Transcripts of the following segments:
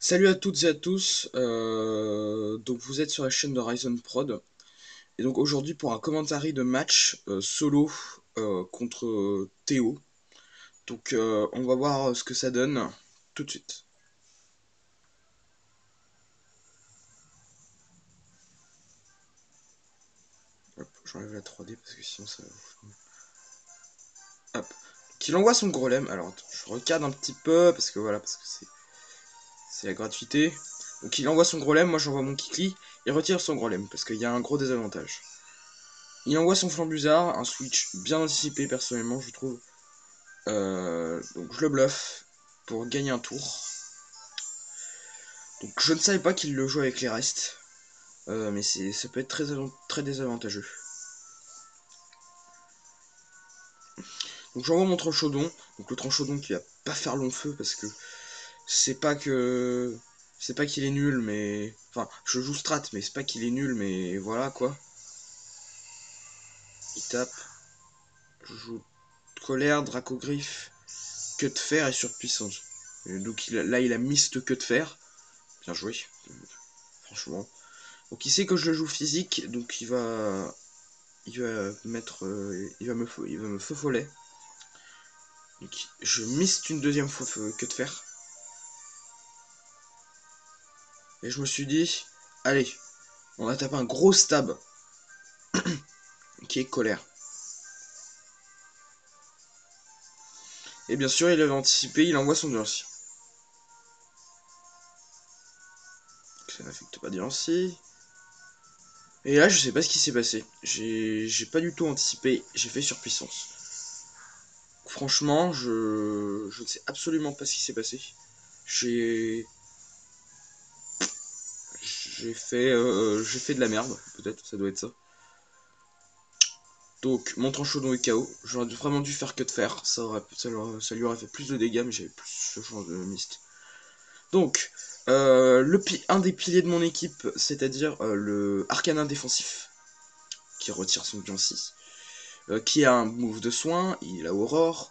Salut à toutes et à tous, donc vous êtes sur la chaîne de Ryzen Prod, et donc aujourd'hui pour un commentary de match solo contre Théo. Donc on va voir ce que ça donne tout de suite. Hop, j'enlève la 3D parce que sinon ça... Hop. Donc il envoie son golem, alors attends, je regarde un petit peu parce que voilà, parce que c'est la gratuité. Donc il envoie son golem, moi j'envoie mon Kikli, il retire son golem parce qu'il y a un gros désavantage. Il envoie son flambuzard, un switch bien anticipé personnellement je trouve. Donc je le bluffe pour gagner un tour. Donc je ne savais pas qu'il le joue avec les restes. Mais ça peut être très désavantageux. Donc j'envoie mon tranchaudon. Donc le tranchaudon qui va pas faire long feu parce que c'est pas que. C'est pas qu'il est nul, mais. Enfin, je joue strat, mais c'est pas qu'il est nul, mais voilà quoi. Il tape. Je joue colère, dracogriffe, queue de fer et surpuissance. Et donc là il a mis cette queue de fer. Bien joué. Franchement. Donc il sait que je le joue physique, donc il va mettre, il va me feu follet. Donc je miste une deuxième fois que de faire. Et je me suis dit, allez, on va taper un gros stab qui est colère. Et bien sûr, il avait anticipé, il envoie son Durci. Ça n'affecte pas Durci. Et là, je sais pas ce qui s'est passé. J'ai pas du tout anticipé, j'ai fait surpuissance. Franchement, je ne sais absolument pas ce qui s'est passé. J'ai j'ai fait de la merde, peut-être, ça doit être ça. Donc, mon tranchaudon est KO. J'aurais vraiment dû faire que de fer. Ça lui aurait fait plus de dégâts, mais j'avais plus ce genre de mist. Donc, un des piliers de mon équipe, c'est-à-dire le Arcanin défensif, qui retire son pion 6, qui a un move de soin, il a Aurore.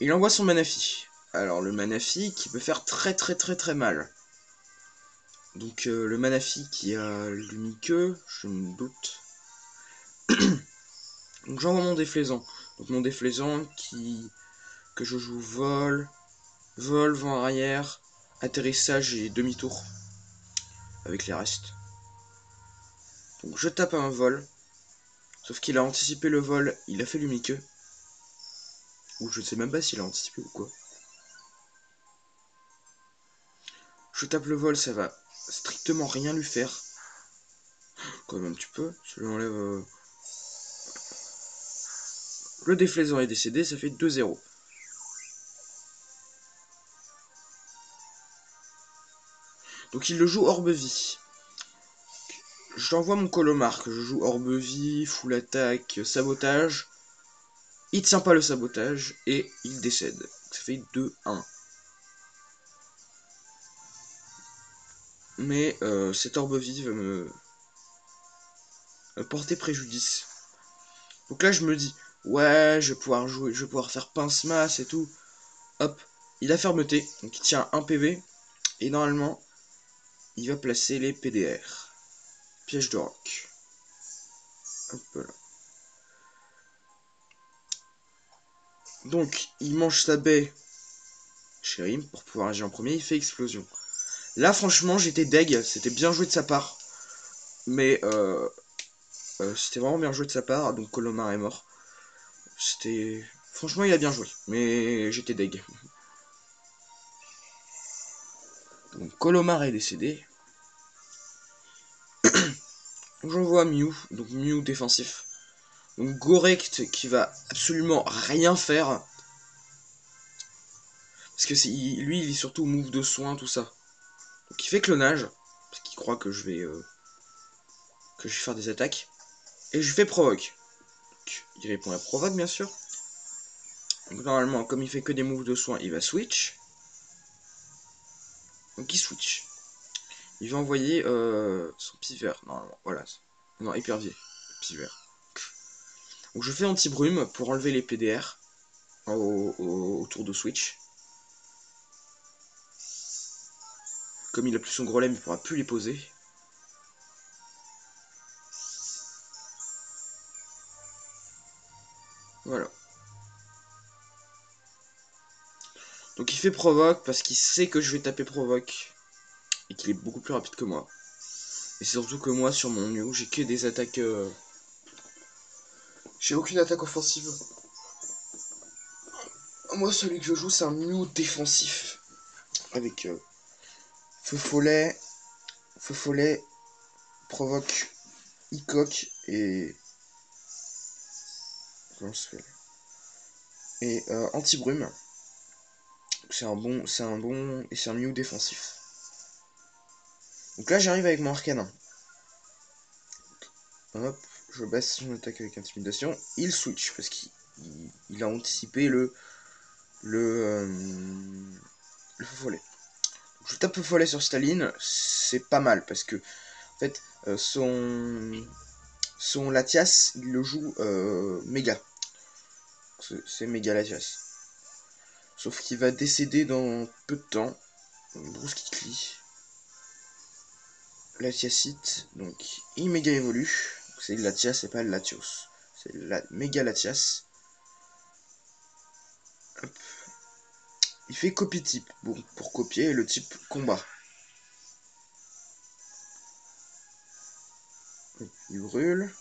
Il envoie son Manafi. Alors, le Manafi qui peut faire très mal. Donc, le Manafi qui a l'unique, je me doute. Donc, j'envoie mon déflaisant. Donc, mon déflaisant que je joue vol, vent arrière, atterrissage et demi-tour avec les restes. Donc je tape un vol, sauf qu'il a anticipé le vol, il a fait l'unique. Ou je sais même pas s'il a anticipé ou quoi. Je tape le vol, ça va strictement rien lui faire. Quand même un petit peu, je lui enlève... Le déflaisant est décédé, ça fait 2-0. Donc il le joue orbe-vie. J'envoie mon Colomar, que je joue orbe-vie, full attaque, sabotage. Il tient pas le sabotage, et il décède. Ça fait 2-1. Mais cette orbe-vie va me porter préjudice. Donc là, je me dis, ouais, je vais pouvoir jouer, je vais pouvoir faire pince-masse et tout. Hop, il a fermeté, donc il tient un PV. Et normalement, il va placer les PDR. Piège de roc. Hop là. Donc, il mange sa baie chez Rim pour pouvoir agir en premier. Il fait explosion. Là, franchement, j'étais deg. C'était bien joué de sa part. Mais c'était vraiment bien joué de sa part. Donc, Colomar est mort. C'était. Franchement, il a bien joué. Mais j'étais deg. Donc, Colomar est décédé. J'envoie Mew. Donc, Mew défensif. Donc, Gorekt qui va absolument rien faire. Parce que lui, il est surtout move de soin, tout ça. Donc, il fait clonage. Parce qu'il croit que je vais faire des attaques. Et je fais provoque. Donc, il répond à provoque, bien sûr. Donc, normalement, comme il fait que des moves de soin, il va switch. Donc, il switch. Il va envoyer son piver, normalement. Voilà. Non, épervier. Piver. Donc, je fais anti-brume pour enlever les PDR autour de switch. Comme il a plus son gros lemme, il pourra plus les poser. Voilà. Donc il fait provoque parce qu'il sait que je vais taper provoque. Et qu'il est beaucoup plus rapide que moi. Et surtout que moi sur mon Mew, j'ai que des attaques... J'ai aucune attaque offensive. Moi celui que je joue c'est un Mew défensif. Avec feu follet, provoque, icoque et... Comment ça s'appelle? Et anti-brume. C'est un bon... Et c'est un Mew défensif. Donc là j'arrive avec mon arcanin. Hop, je baisse son attaque avec intimidation. Il switch parce qu'il a anticipé le feu follet. Donc, je tape feu follet sur Staline, c'est pas mal parce que en fait son Latias il le joue méga. C'est méga Latias. Sauf qu'il va décéder dans peu de temps. Bruce Kikli. Latiasite, donc il méga évolue. C'est le Latias, c'est pas le Latios. C'est la méga Latias. Hop. Il fait copie type. Bon, pour copier le type combat. Hop, il brûle.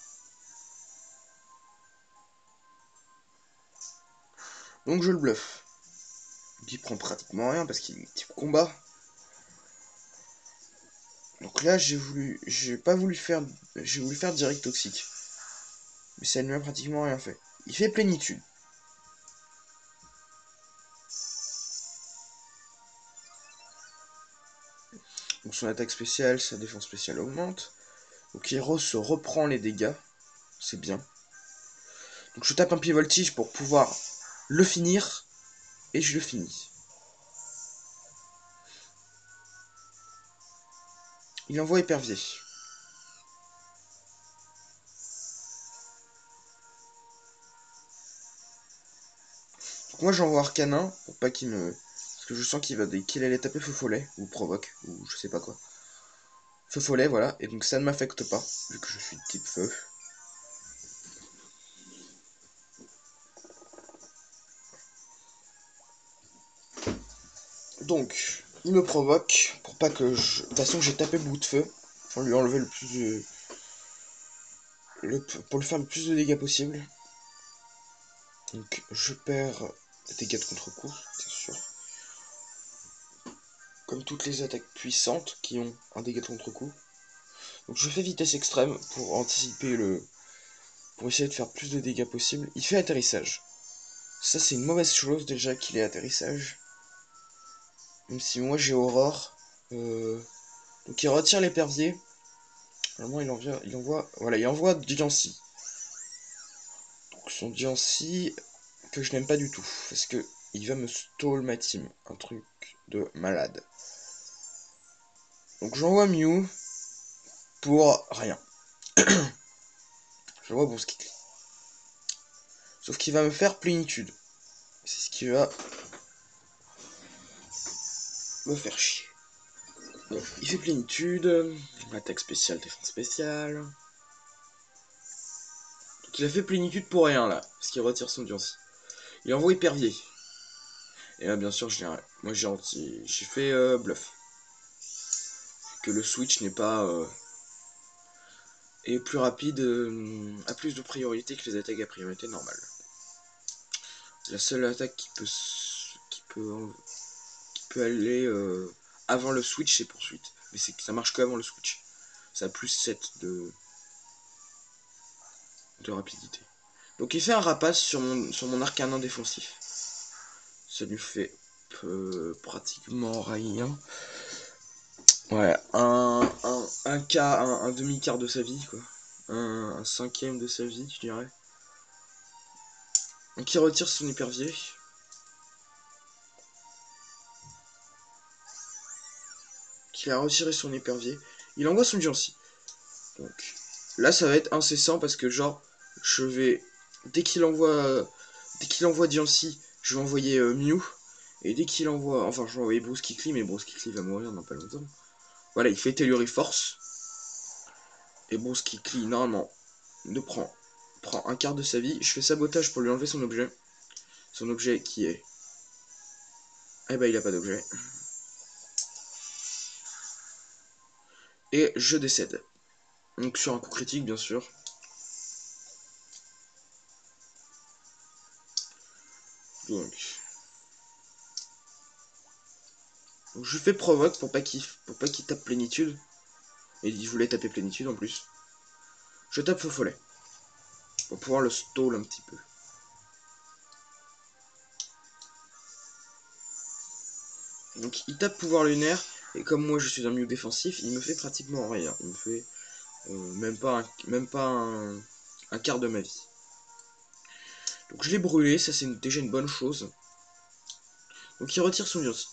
Donc je le bluffe. Il prend pratiquement rien parce qu'il est type combat. Donc là j'ai voulu faire direct toxique. Mais ça ne lui a pratiquement rien fait. Il fait plénitude. Donc son attaque spéciale, sa défense spéciale augmente. Donc Hero se reprend les dégâts. C'est bien. Donc je tape un pied voltige pour pouvoir le finir. Et je le finis. Il envoie épervier. Donc moi j'envoie arcanin pour pas qu'il me... Parce que je sens qu'il allait taper feu follet. Ou provoque. Ou je sais pas quoi. Feu follet, voilà. Et donc ça ne m'affecte pas. Vu que je suis de type feu. Donc, il me provoque pour pas que je... De toute façon, j'ai tapé bout de feu pour lui enlever le plus de... Pour lui faire le plus de dégâts possible. Donc, je perds les dégâts de contre-coup, bien sûr. Comme toutes les attaques puissantes qui ont un dégât de contre-coup. Donc, je fais vitesse extrême pour anticiper le... Pour essayer de faire plus de dégâts possible. Il fait atterrissage. Ça, c'est une mauvaise chose déjà qu'il ait atterrissage. Même si moi j'ai Aurore. Donc, il retire l'épervier. Normalement, il envoie Diancie. Donc, son Diancie, que je n'aime pas du tout. Parce que il va me stall ma team. Un truc de malade. Donc, j'envoie Mew pour rien. J'envoie bon Skittle. Sauf qu'il va me faire plénitude. C'est ce qui va me faire chier. Bon, il fait plénitude. Attaque spéciale, défense spéciale. Donc, il a fait plénitude pour rien là. Parce qu'il retire son Diancie. Il envoie épervier. Et là, bien sûr, moi j'ai fait bluff. Que le switch n'est pas est plus rapide, a plus de priorité que les attaques à priorité normale. La seule attaque qui peut aller avant le switch, c'est poursuite. Mais c'est que ça marche qu'avant le switch. Ça a plus 7 de rapidité. Donc il fait un rapace sur mon arcanin défensif. Ça lui fait pratiquement rien. Ouais, un demi-quart de sa vie, quoi. Un cinquième de sa vie, je dirais. Donc il retire son épervier. Il a retiré son épervier. Il envoie son Diancie. Donc là ça va être incessant parce que genre dès qu'il envoie Diancie, je vais envoyer Mew. Et dès qu'il envoie... Enfin, je vais envoyer Bruce Kikli, mais Bruce Kikli va mourir dans pas longtemps. Voilà, il fait Telluri Force. Et Bruce Kikli, normalement, prend un quart de sa vie. Je fais sabotage pour lui enlever son objet. Son objet qui est... Eh ben, il a pas d'objet. Et je décède. Donc sur un coup critique, bien sûr. Donc je fais provoque pour pas qu'il tape plénitude. Et il voulait taper plénitude en plus. Je tape feu follet. Pour pouvoir le stall un petit peu. Donc il tape pouvoir lunaire. Et comme moi je suis un mieux défensif, il me fait pratiquement rien. Il me fait même pas un quart de ma vie. Donc je l'ai brûlé, ça c'est déjà une bonne chose. Donc il retire son Bios.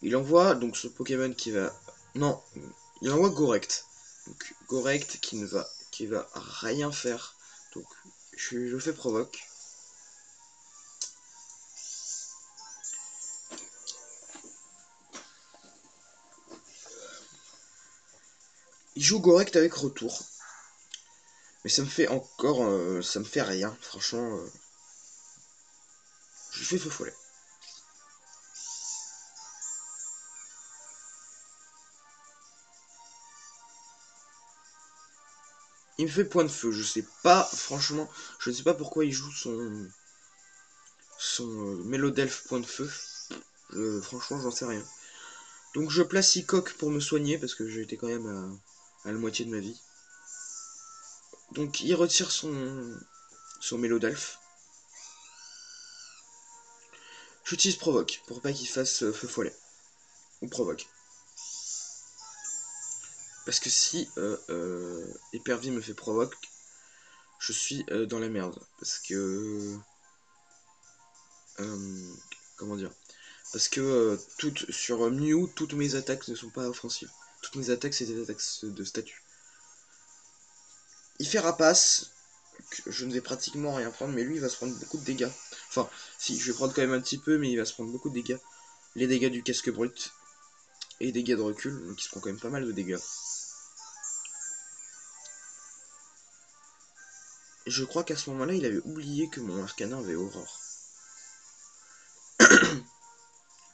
Il envoie donc ce Pokémon qui va... Non, il envoie Gorekt. Donc Gorekt qui va rien faire. Donc je fais provoque. Il joue Gorekt avec retour. Mais ça me fait encore... ça me fait rien. Franchement, je fais feu follet. Il me fait point de feu. Je sais pas, franchement, je ne sais pas pourquoi il joue son Mélodelph point de feu. Franchement, j'en sais rien. Donc je place Icoque pour me soigner parce que j'ai été quand même à la moitié de ma vie. Donc il retire son Mélodelph. J'utilise provoque pour pas qu'il fasse feu follet. Ou provoque. Parce que si Épervier me fait provoque, je suis dans la merde. Parce que... comment dire? Parce que sur Mew, toutes mes attaques ne sont pas offensives. Toutes mes attaques, c'est des attaques de statut. Il fait rapace. Je ne vais pratiquement rien prendre, mais lui, il va se prendre beaucoup de dégâts. Enfin, si, je vais prendre quand même un petit peu, mais il va se prendre beaucoup de dégâts. Les dégâts du casque brut et dégâts de recul, donc il se prend quand même pas mal de dégâts. Je crois qu'à ce moment-là, il avait oublié que mon Arcanin avait Aurore.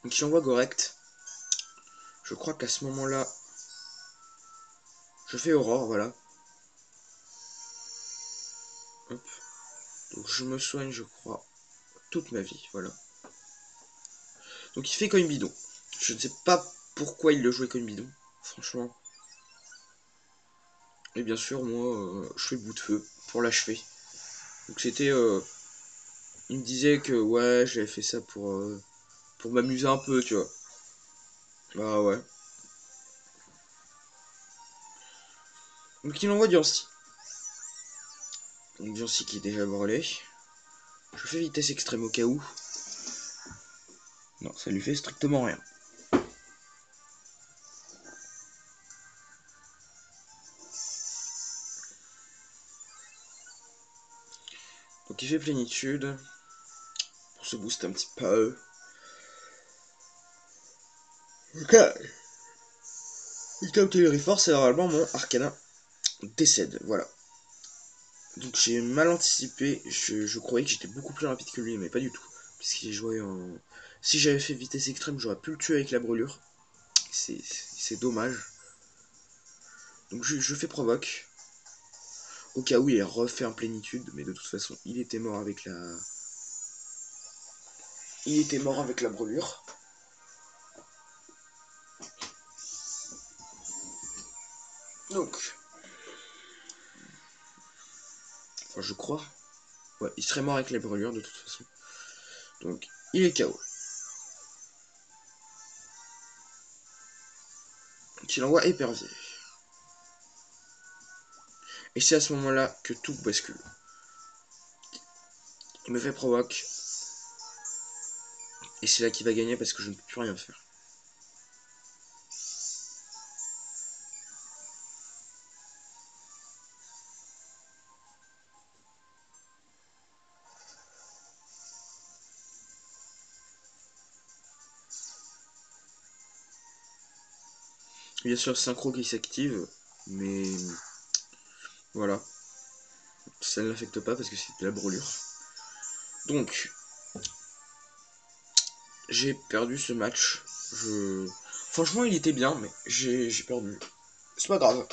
Donc il envoie Gorekt. Je crois qu'à ce moment-là, je fais Aurore, voilà. Hop. Donc je me soigne, je crois, toute ma vie, voilà. Donc il fait comme bidon. Je ne sais pas pourquoi il le jouait comme bidon, franchement. Et bien sûr, moi, je fais bout de feu pour l'achever. Donc c'était... il me disait que ouais, j'avais fait ça pour m'amuser un peu, tu vois. Bah ouais. Donc il envoie Diancie. Donc Diancie qui est déjà brûlé. Je fais vitesse extrême au cas où. Non, ça lui fait strictement rien. Donc il fait plénitude. Pour se booster un petit peu. Ok. Il tape Telluri Force et normalement mon Arcanin décède. Voilà. Donc j'ai mal anticipé. Je croyais que j'étais beaucoup plus rapide que lui, mais pas du tout. Puisqu'il jouait en... Si j'avais fait vitesse extrême, j'aurais pu le tuer avec la brûlure. C'est dommage. Donc je fais provoque. Au cas où il refait en plénitude, mais de toute façon, il était mort avec la... Il était mort avec la brûlure. Donc... Enfin, je crois. Ouais, il serait mort avec la brûlure de toute façon. Donc, il est KO. Donc, il envoie Épervier. Et c'est à ce moment-là que tout bascule. Il me fait provoque. Et c'est là qu'il va gagner parce que je ne peux plus rien faire. Bien sûr, synchro qui s'active, mais voilà, ça ne l'affecte pas parce que c'est de la brûlure. Donc, j'ai perdu ce match. Franchement, il était bien, mais j'ai perdu. C'est pas grave,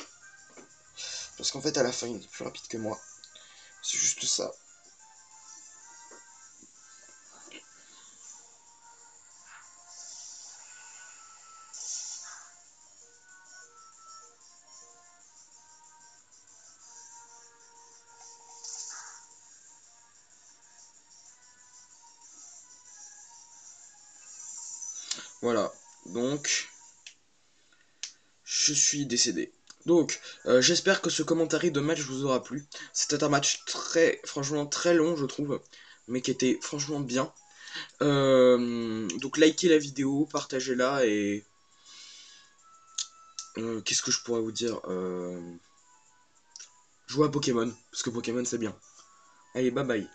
parce qu'en fait, à la fin, il est plus rapide que moi. C'est juste ça. Voilà, donc je suis décédé. Donc, j'espère que ce commentaire de match vous aura plu. C'était un match franchement très long, je trouve, mais qui était franchement bien. Donc, likez la vidéo, partagez-la et qu'est-ce que je pourrais vous dire, jouez à Pokémon, parce que Pokémon c'est bien. Allez, bye bye.